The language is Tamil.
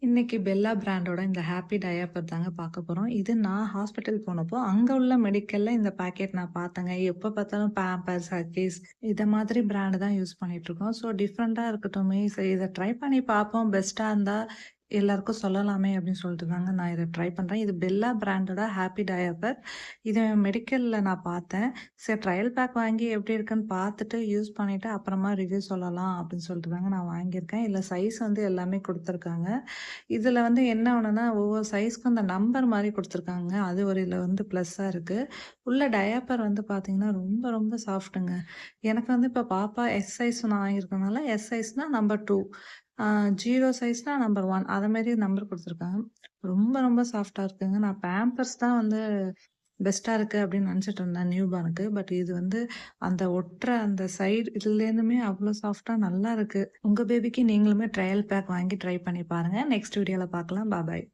இன்னைக்கு பெல்லா பிராண்டோட இந்த ஹாப்பி டயாப்பர் தாங்க பார்க்க போறோம். இது நான் ஹாஸ்பிட்டல் போனப்போ, அங்க உள்ள மெடிக்கல்ல இந்த பாக்கெட் நான் பார்த்தேங்க. எப்ப பார்த்தாலும் பேம்பர்ஸ், ஹக்கீஸ் இத மாதிரி பிராண்ட் தான் யூஸ் பண்ணிட்டுருக்கோம். ஸோ டிஃப்ரெண்ட்டா இருக்கட்டுமே, சரி இத ட்ரை பண்ணி பார்ப்போம். பெஸ்ட்டா இருந்தா எல்லாருக்கும் சொல்லலாமே அப்படின்னு சொல்லிட்டு தாங்க நான் இத ட்ரை பண்றேன். இது பெல்லா பிராண்டோட ஹாப்பி டயாப்பர். இத மெடிக்கல்ல நான் பார்த்தேன். சரி ட்ரையல் பேக் வாங்கி எப்படி இருக்குன்னு பார்த்துட்டு, யூஸ் பண்ணிட்டு அப்புறமா ரிவ்யூ சொல்லலாம் அப்படின்னு சொல்லிட்டு தாங்க நான் வாங்கியிருக்கேன். இதுல சைஸ் வந்து எல்லாமே குடுத்துருக்காங்க. இதுல வந்து என்ன ஒண்ணுன்னா, ஒவ்வொரு சைஸ்க்கும் அந்த நம்பர் மாரி குடுத்துருக்காங்க. அது ஒரு இதுல வந்து ப்ளஸ்ஸா இருக்கு. உள்ள டயாப்பர் வந்து பார்த்தீங்கன்னா, ரொம்ப ரொம்ப சாஃப்ட்டுங்க. எனக்கு வந்து இப்ப பாப்பா எஸ் சைஸ் நான் வாங்கியிருக்கனால, எஸ் சைஸ்னா நம்பர் 2 ஆ 0 சைஸ்னா நம்பர் 1 அத மாரி நம்பர் குடுத்துருக்காங்க. ரொம்ப ரொம்ப சாஃப்ட்டா இருக்குங்க. நான் பேம்பர்ஸ் தான் வந்து பெஸ்ட்டா இருக்கு அப்படின்னு நெனச்சுட்டு இருந்தேன் நியூ பார்னுக்கு. பட் இது வந்து அந்த ஒட்டுற அந்த சைடு இதுலேருந்துமே அவ்ளோ சாஃப்ட்டா நல்லா இருக்கு. உங்க பேபிக்கு நீங்களுமே ட்ரையல் பேக் வாங்கி ட்ரை பண்ணி பாருங்க. நெக்ஸ்ட் வீடியோல பார்க்கலாம். பாய்.